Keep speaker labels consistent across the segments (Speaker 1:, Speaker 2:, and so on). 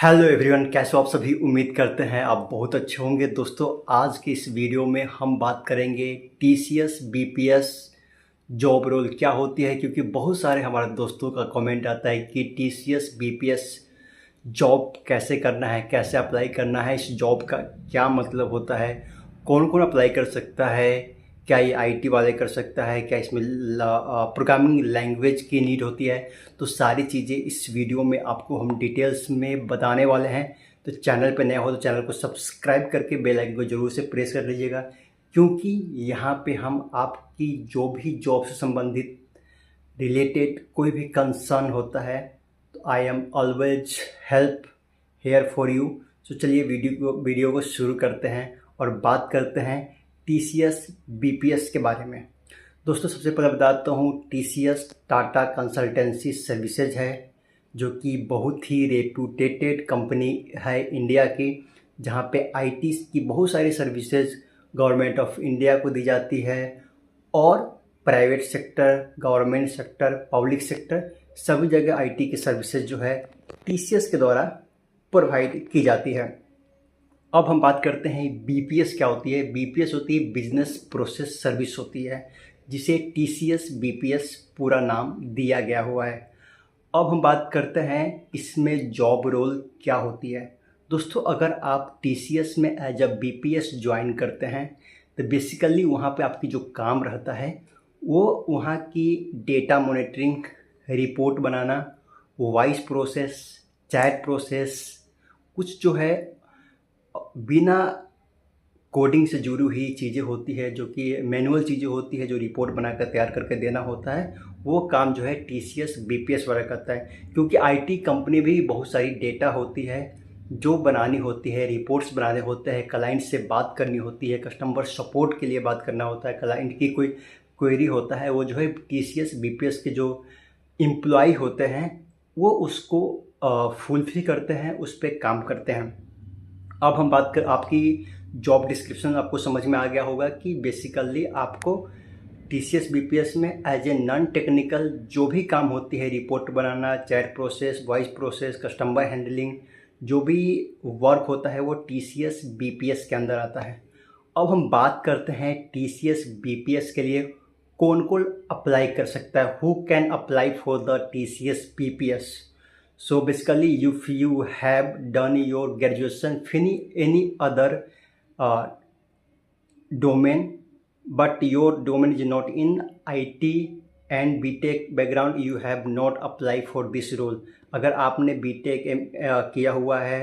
Speaker 1: Hello everyone, कैसे हो आप सभी। उम्मीद करते हैं आप बहुत अच्छे होंगे। दोस्तों, आज की इस वीडियो में हम बात करेंगे टीसीएस बीपीएस जॉब रोल क्या होती है, क्योंकि बहुत सारे हमारे दोस्तों का कमेंट आता है कि टीसीएस बीपीएस जॉब कैसे करना है, कैसे अप्लाई करना है, इस जॉब का क्या मतलब होता है, कौन कौन अप्लाई कर सकता है, क्या ये आईटी वाले कर सकता है, क्या इसमें प्रोग्रामिंग लैंग्वेज की नीड होती है। तो सारी चीज़ें इस वीडियो में आपको हम डिटेल्स में बताने वाले हैं। तो चैनल पे नया हो तो चैनल को सब्सक्राइब करके बेल आइकन को ज़रूर से प्रेस कर लीजिएगा, क्योंकि यहाँ पे हम आपकी जो भी जॉब से संबंधित रिलेटेड कोई भी कंसर्न होता है तो आई am always help here for you. तो चलिए वीडियो को शुरू करते हैं और बात करते हैं टीसीएस बीपीएस के बारे में। दोस्तों, सबसे पहले बताता हूँ, टीसीएस टाटा कंसल्टेंसी सर्विसेज है, जो कि बहुत ही रेप्यूटेटेड कंपनी है इंडिया की, जहाँ पे आईटी की बहुत सारी सर्विसेज गवर्नमेंट ऑफ इंडिया को दी जाती है और private sector, government sector, public sector, सभी जगह आईटी की सर्विसेज जो है टीसीएस के द्वारा प्रोवाइड की जाती है। अब हम बात करते हैं बीपीएस क्या होती है। बीपीएस होती है बिजनेस प्रोसेस सर्विस होती है, जिसे टीसीएस बीपीएस पूरा नाम दिया गया हुआ है। अब हम बात करते हैं इसमें जॉब रोल क्या होती है। दोस्तों, अगर आप टीसीएस में एज अ बीपीएस ज्वाइन करते हैं तो बेसिकली वहाँ पे आपकी जो काम रहता है वो वहाँ की डेटा मॉनिटरिंग, रिपोर्ट बनाना, वॉइस प्रोसेस, चैट प्रोसेस, कुछ जो है बिना कोडिंग से जुड़ी हुई चीज़ें होती है, जो कि मैनुअल चीज़ें होती है, जो रिपोर्ट बनाकर तैयार करके देना होता है, वो काम जो है टीसीएस बीपीएस वाला करता है। क्योंकि आईटी कंपनी भी बहुत सारी डेटा होती है जो बनानी होती है, रिपोर्ट्स बनाने होते हैं, क्लाइंट से बात करनी होती है, कस्टमर सपोर्ट के लिए बात करना होता है, क्लाइंट की कोई क्वेरी होता है, वो जो है टीसीएस बीपीएस के जो एम्प्लॉय होते हैं वो उसको फुलफिल करते हैं, उस पर काम करते हैं। अब हम बात कर, आपकी जॉब डिस्क्रिप्शन आपको समझ में आ गया होगा कि बेसिकली आपको टीसीएस बीपीएस में एज ए नॉन टेक्निकल जो भी काम होती है, रिपोर्ट बनाना, chat process, voice process, customer handling, जो भी वर्क होता है वो टीसीएस बीपीएस के अंदर आता है। अब हम बात करते हैं टीसीएस बीपीएस के लिए कौन कौन अप्लाई कर सकता है, who can apply for the TCS BPS. So basically, if you have done your graduation in any other domain, but your domain is not in IT and BTech background, you have not applied for this role. अगर आपने BTech किया हुआ है,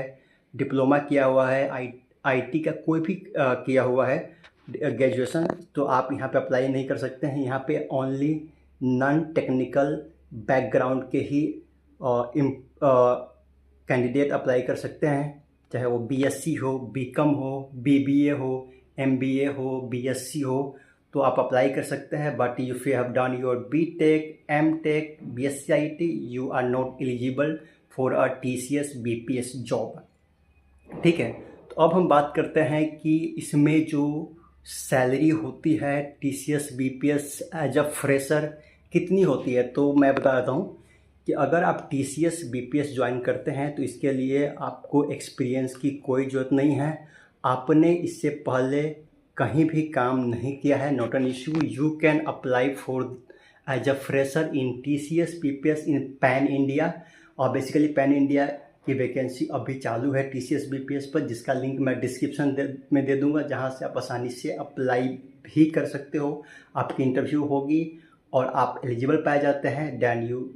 Speaker 1: diploma किया हुआ है, IT का कोई भी किया हुआ है ग्रेजुएशन, तो आप यहाँ पे अप्लाई नहीं कर सकते हैं। यहाँ पे ओनली नॉन टेक्निकल बैकग्राउंड के ही कैंडिडेट अप्लाई कर सकते हैं, चाहे वो बीएससी हो, बीकॉम हो, बीबीए हो, एमबीए हो, बीएससी हो, तो आप अप्लाई कर सकते हैं। But if you have done your BTech, MTech, BSc IT, you are not eligible for a TCS BPS job. ठीक है, तो अब हम बात करते हैं कि इसमें जो सैलरी होती है TCS BPS as a fresher कितनी होती है। तो मैं बता देता हूँ कि अगर आप टीसीएस बीपीएस ज्वाइन करते हैं तो इसके लिए आपको एक्सपीरियंस की कोई ज़रूरत नहीं है। आपने इससे पहले कहीं भी काम नहीं किया है, not an issue, you can apply for as a fresher in TCS BPS in pan India. और बेसिकली पैन इंडिया की वैकेंसी अभी चालू है टीसीएस बीपीएस पर, जिसका लिंक मैं डिस्क्रिप्शन में दे दूंगा, जहां से आप आसानी से अप्लाई भी कर सकते हो। आपकी इंटरव्यू होगी और आप एलिजिबल पाए जाते हैं, then you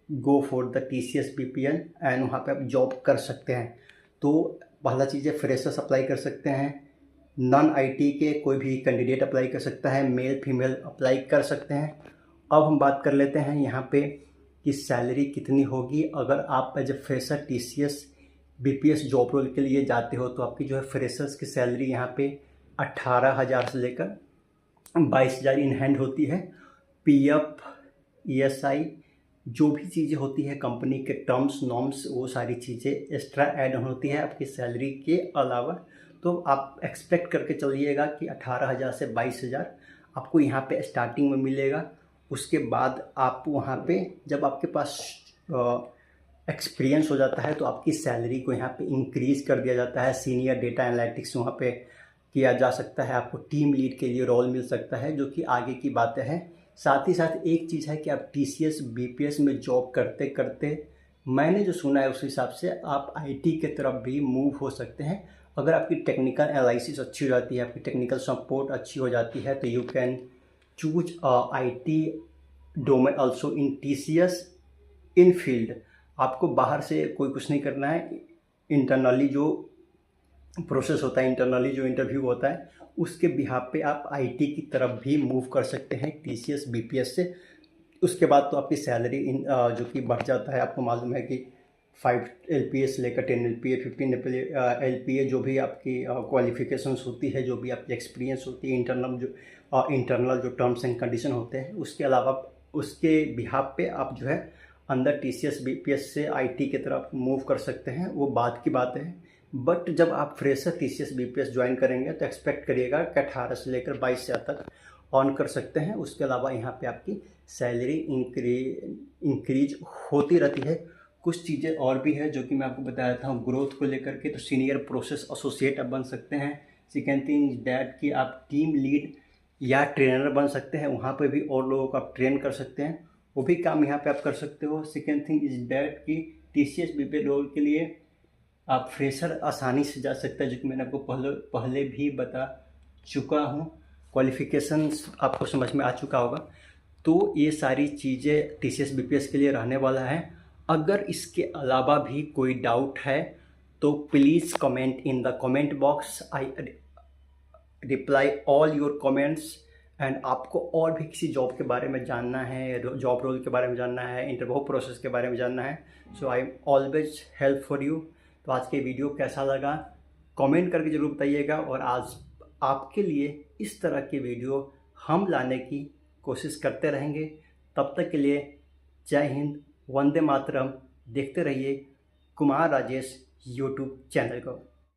Speaker 1: go for the TCS BPN and वहाँ पे आप जॉब कर सकते हैं। तो पहला चीज़ है, फ्रेशर्स अप्लाई कर सकते हैं, नॉन आईटी के कोई भी कैंडिडेट अप्लाई कर सकता है, मेल फीमेल अप्लाई कर सकते हैं। अब हम बात कर लेते हैं यहाँ पे कि सैलरी कितनी होगी। अगर आप as a fresher TCS BPS job role के लिए जाते हो तो आपकी जो है फ्रेशर्स की सैलरी यहाँ पे 18,000 से लेकर 22,000 इन हैंड होती है। पीएफ, ईएसआई, जो भी चीज़ें होती है कंपनी के टर्म्स नॉर्म्स, वो सारी चीज़ें एक्स्ट्रा ऐड ऑन होती है आपकी सैलरी के अलावा। तो आप एक्सपेक्ट करके चलिएगा कि 18,000 से 22,000 आपको यहाँ पे स्टार्टिंग में मिलेगा। उसके बाद आप वहाँ पे जब आपके पास एक्सपीरियंस हो जाता है तो आपकी सैलरी को यहाँ पे इंक्रीज़ कर दिया जाता है। सीनियर डेटा एनालिटिक्स वहाँ पे किया जा सकता है, आपको टीम लीड के लिए रोल मिल सकता है, जो कि आगे की बातें हैं। साथ ही साथ एक चीज़ है कि आप TCS BPS में जॉब करते करते मैंने जो सुना है उस हिसाब से आप IT के तरफ भी मूव हो सकते हैं। अगर आपकी टेक्निकल एनालिसिस अच्छी हो जाती है, आपकी टेक्निकल सपोर्ट अच्छी हो जाती है, तो you can choose IT domain also in TCS in field. आपको बाहर से कोई कुछ नहीं करना है। इंटरनली जो प्रोसेस होता है, इंटरनली जो इंटरव्यू होता है, उसके बिहाफ पे आप IT की तरफ भी मूव कर सकते हैं TCS BPS से। उसके बाद तो आपकी सैलरी जो कि बढ़ जाता है। आपको मालूम है कि 5 LPA से लेकर 10 LPA 15 LPA जो भी आपकी क्वालिफिकेशंस होती है, जो भी आपकी एक्सपीरियंस होती है, इंटरनल जो टर्म्स एंड कंडीशन होते हैं, उसके अलावा उसके बिहाफ पे आप जो है अंदर TCS BPS से IT की तरफ मूव कर सकते हैं। वो बात की बात है। बट जब आप फ्रेशर TCS BPS ज्वाइन करेंगे तो एक्सपेक्ट करिएगा कि 18 से लेकर 22 हज़ार तक ऑन कर सकते हैं। उसके अलावा यहाँ पे आपकी सैलरी इंक्रीज होती रहती है। कुछ चीज़ें और भी है जो कि मैं आपको बता देता हूँ ग्रोथ को लेकर के। तो सीनियर प्रोसेस एसोसिएट आप बन सकते हैं। सेकेंड थिंग इज डैट कि आप टीम लीड या ट्रेनर बन सकते हैं, वहाँ पे भी और लोगों को आप ट्रेन कर सकते हैं, वो भी काम यहाँ पे आप कर सकते हो। सेकेंड थिंग इज डैट कि TCS BPS रोल के लिए आप फ्रेशर आसानी से जा सकते हैं, जो कि मैंने आपको पहले भी बता चुका हूँ। क्वालिफ़िकेशंस आपको समझ में आ चुका होगा। तो ये सारी चीज़ें TCS BPS के लिए रहने वाला है। अगर इसके अलावा भी कोई डाउट है तो please comment in the comment box. I reply all your comments. And आपको और भी किसी जॉब के बारे में जानना है, जॉब रोल के बारे में जानना है, इंटरव्यू प्रोसेस के बारे में जानना है, so I am always help for you. तो आज के वीडियो कैसा लगा कमेंट करके ज़रूर बताइएगा। और आज आपके लिए इस तरह के वीडियो हम लाने की कोशिश करते रहेंगे। तब तक के लिए जय हिंद, वंदे मातरम। देखते रहिए कुमार राजेश यूट्यूब चैनल को।